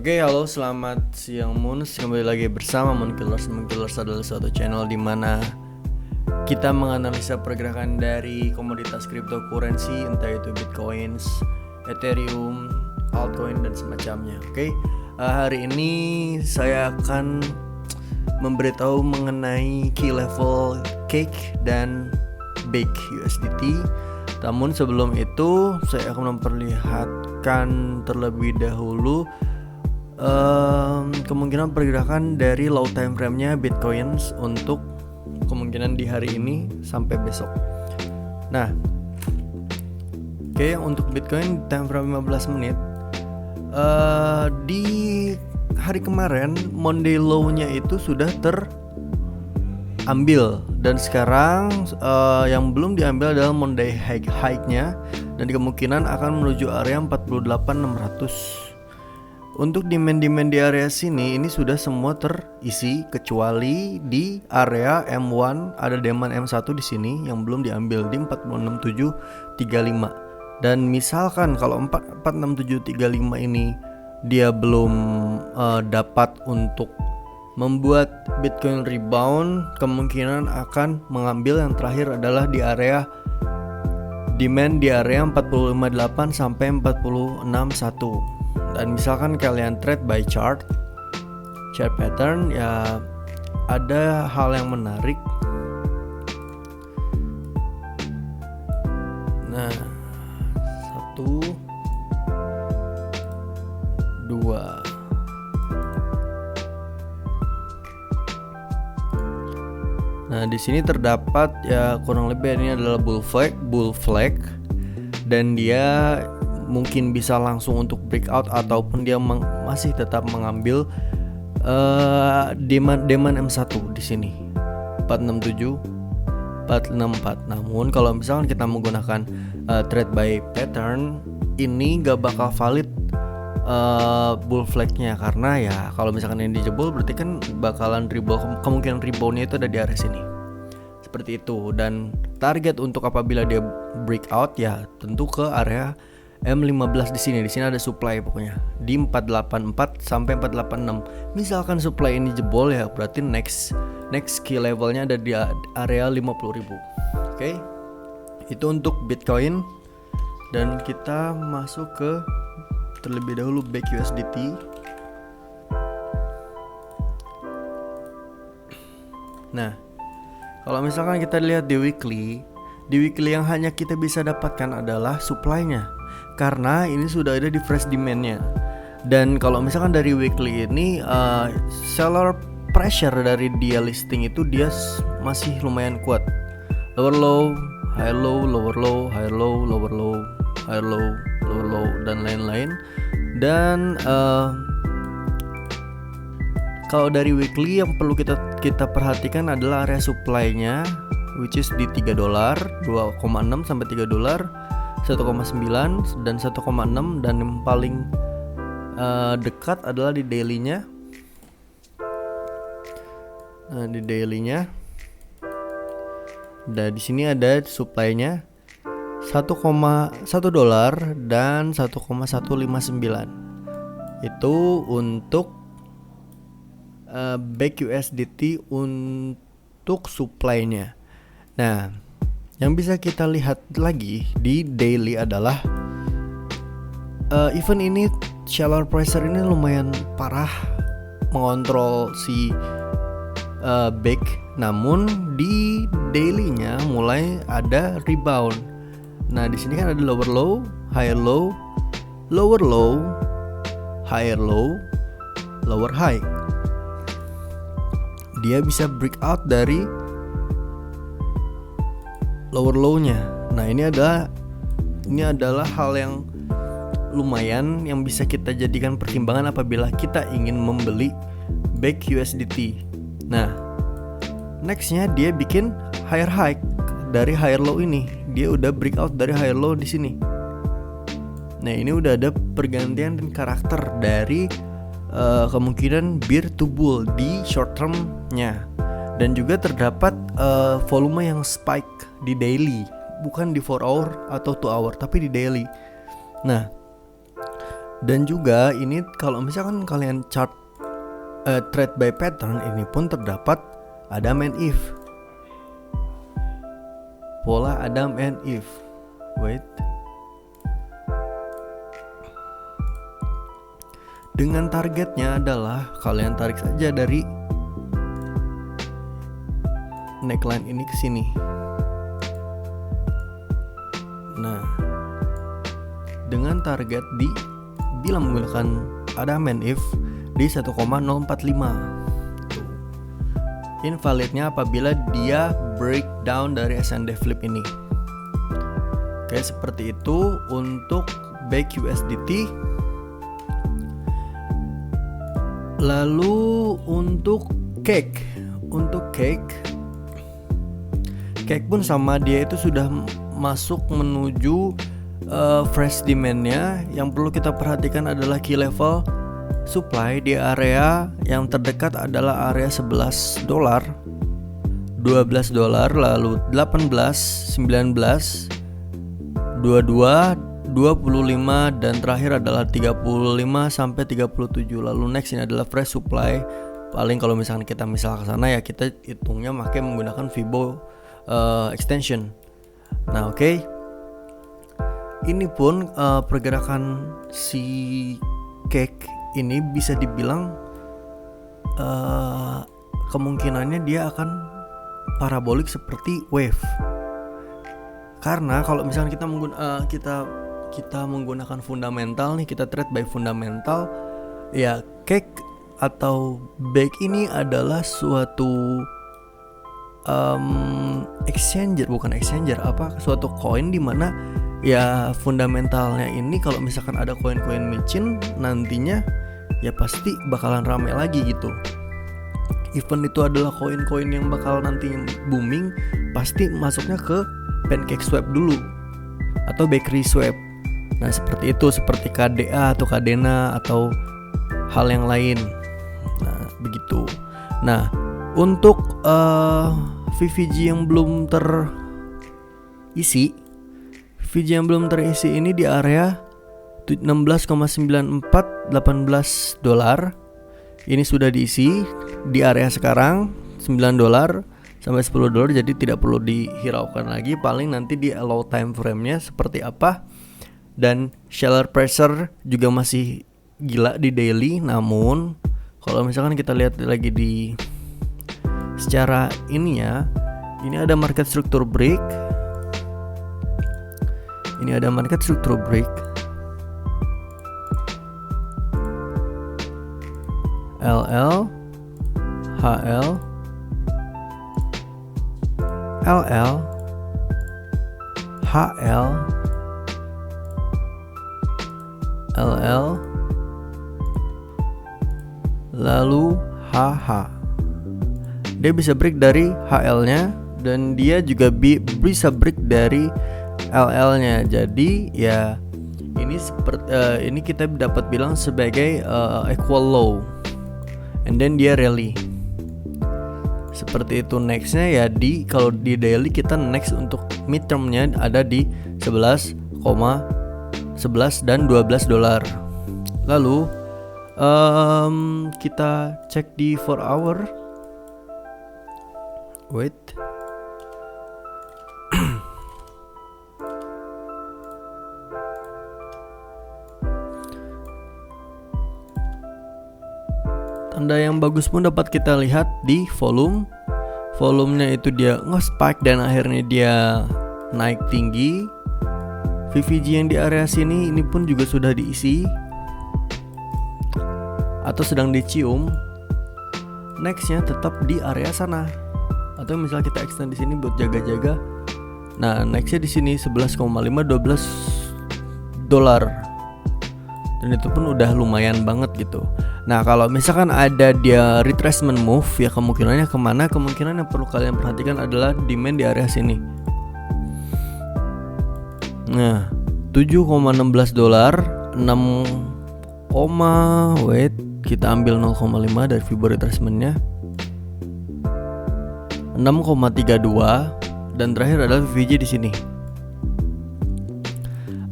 Oke, halo, selamat siang Moons. Kembali lagi bersama Moon Killers. Moon Killers adalah suatu channel di mana kita menganalisa pergerakan dari komoditas cryptocurrency, entah itu Bitcoins, Ethereum, altcoin dan semacamnya. Oke, hari ini saya akan memberitahu mengenai key level Cake dan Bake USDT. Namun sebelum itu saya akan memperlihatkan terlebih dahulu kemungkinan pergerakan dari low time frame-nya Bitcoins untuk kemungkinan di hari ini sampai besok. Nah, oke, untuk Bitcoin time frame 15 menit di hari kemarin Monday low-nya itu sudah terambil, dan sekarang yang belum diambil adalah Monday high-nya, dan kemungkinan akan menuju area 48.600. Untuk demand di area sini ini sudah semua terisi kecuali di area M1 ada demand M1 di sini yang belum diambil di 46735. Dan misalkan kalau 46735 ini dia belum dapat untuk membuat Bitcoin rebound, kemungkinan akan mengambil yang terakhir adalah di area demand di area 458 sampai 461. Dan misalkan kalian trade by chart pattern, ya ada hal yang menarik. Nah, 1 2. Nah, di sini terdapat ya kurang lebih ini adalah bull flag, dan dia mungkin bisa langsung untuk breakout ataupun dia masih tetap mengambil demand M1 di sini 467 464. Namun kalau misalkan kita menggunakan trade by pattern, ini gak bakal valid bull flag-nya, karena ya kalau misalkan ini dijebol berarti kan bakalan rebound, kemungkinan rebound-nya itu ada di area sini. Seperti itu, dan target untuk apabila dia breakout ya tentu ke area M15 di sini. Di sini ada supply pokoknya di 484 sampai 486. Misalkan supply ini jebol ya berarti next key levelnya ada di area 50.000. Oke. Itu untuk Bitcoin, dan kita masuk ke terlebih dahulu Bake USDT. Nah, kalau misalkan kita lihat di weekly yang hanya kita bisa dapatkan adalah supply-nya, karena ini sudah ada di fresh demand-nya. Dan kalau misalkan dari weekly ini seller pressure dari dia listing itu dia masih lumayan kuat. Lower low, higher low, lower low, higher low, lower low, higher low, lower low, dan lain-lain. Dan kalau dari weekly yang perlu kita perhatikan adalah area supply-nya, which is di $3, 2,6 sampai $3, 1,9 dan 1,6, dan yang paling dekat adalah di daily-nya. Nah, di daily-nya, dan di sini ada supply-nya $1,1 dan 1,159. Itu untuk Bake USDT untuk supply-nya. Nah, yang bisa kita lihat lagi di daily adalah event ini seller pressure ini lumayan parah mengontrol si Bake. Namun di daily-nya mulai ada rebound. Nah, di sini kan ada lower low, higher low, lower low, higher low, lower high. Dia bisa breakout dari lower low-nya. Nah, ini adalah hal yang lumayan yang bisa kita jadikan pertimbangan apabila kita ingin membeli Bake USDT. Nah, next-nya dia bikin higher high dari higher low ini. Dia udah breakout dari higher low di sini. Nah, ini udah ada pergantian dan karakter dari kemungkinan bear to bull di short term-nya. Dan juga terdapat volume yang spike di daily, bukan di 4 hour atau 2 hour, tapi di daily. Nah, Dan juga ini kalau misalkan kalian chart trade by pattern, ini pun terdapat Adam and Eve, pola Adam and Eve. Wait, dengan targetnya adalah kalian tarik saja dari neckline ini ke sini. Nah, dengan target bila menggunakan Adam and Eve di 1,045. Invalidnya apabila dia breakdown dari SND flip ini. Oke, seperti itu untuk back USDT. Lalu untuk cake pun sama, dia itu sudah masuk menuju fresh demand-nya. Yang perlu kita perhatikan adalah key level supply di area yang terdekat adalah area $11, $12, lalu 18, 19, 22, 25, dan terakhir adalah 35 sampai 37. Lalu next ini adalah fresh supply. Paling kalau misalkan kita ke sana ya kita hitungnya menggunakan Fibo extension. Nah, oke. Ini pun pergerakan si cake ini bisa dibilang kemungkinannya dia akan parabolik seperti wave. Karena kalau misalnya kita menggunakan fundamental nih, kita trade by fundamental, ya cake atau back ini adalah suatu suatu koin di mana ya fundamentalnya ini kalau misalkan ada koin-koin micin nantinya ya pasti bakalan rame lagi gitu. Event itu adalah koin-koin yang bakal nantinya booming, pasti masuknya ke pancake swap dulu atau bakery swap. Nah, seperti itu, seperti KDA atau Kadena atau hal yang lain. Nah, begitu. Nah, untuk VVG yang belum terisi ini di area 16,94 $18. Ini sudah diisi di area sekarang $9 sampai $10, jadi tidak perlu dihiraukan lagi. Paling nanti di low time frame-nya seperti apa. Dan seller pressure juga masih gila di daily. Namun kalau misalkan kita lihat lagi di secara ini ya, ini ada market structure break. Ini ada market structure break. LL, HL, LL, HL, LL, lalu HH. Dia bisa break dari HL-nya dan dia juga bisa break dari LL-nya. Jadi ya ini kita dapat bilang sebagai equal low, and then dia rally. Seperti itu. Nextnya ya kalau di daily kita next untuk midtermnya ada di 11 dan $12. Lalu kita cek di 4 hour. Wait. Tanda yang bagus pun dapat kita lihat di volume. Volumenya itu dia nge-spike dan akhirnya dia naik tinggi. VVG yang di area sini ini pun juga sudah diisi atau sedang dicium. Nextnya tetap di area sana. Atau misalnya kita extend di sini buat jaga-jaga. Nah, nextnya di sini 11,5 $12. Dan itu pun udah lumayan banget gitu. Nah, kalau misalkan ada dia retracement move, ya kemungkinannya kemana? Kemungkinan yang perlu kalian perhatikan adalah demand di area sini. Nah, $7,16, 6, wait, kita ambil 0,5 dari Fibo retracement-nya, 6,32, dan terakhir adalah VVG di sini.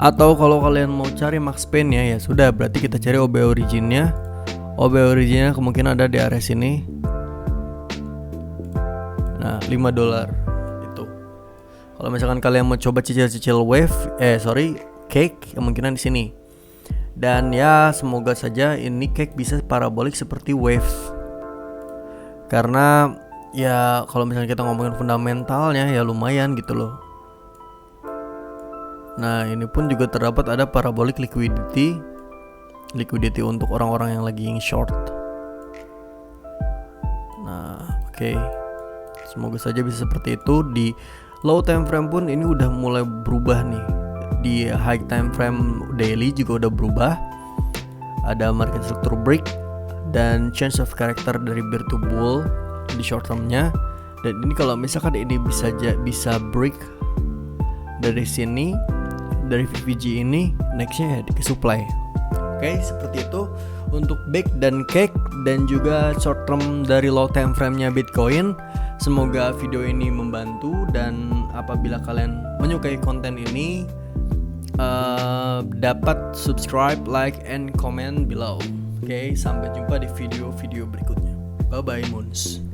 Atau kalau kalian mau cari max pain ya sudah, berarti kita cari OB originnya. OB originnya kemungkinan ada di area sini. Nah, $5 itu. Kalau misalkan kalian mau coba cicil-cicil cake, kemungkinan di sini. Dan ya semoga saja ini cake bisa parabolik seperti wave. Karena ya kalau misalnya kita ngomongin fundamentalnya ya lumayan gitu loh. Nah, ini pun juga terdapat ada parabolic liquidity untuk orang-orang yang lagi short. Nah, oke. Semoga saja bisa seperti itu. Di low time frame pun ini udah mulai berubah nih. Di high time frame daily juga udah berubah. Ada market structure break dan change of character dari bear to bull di short termnya. Dan ini kalau misalkan ini bisa break dari sini, dari VVG ini, nextnya ya di supply. Oke, seperti itu untuk back dan cake dan juga short term dari low time frame-nya Bitcoin. Semoga video ini membantu, dan apabila kalian menyukai konten ini, dapat subscribe, like, and comment below. Oke, sampai jumpa di video-video berikutnya. Bye bye Moons.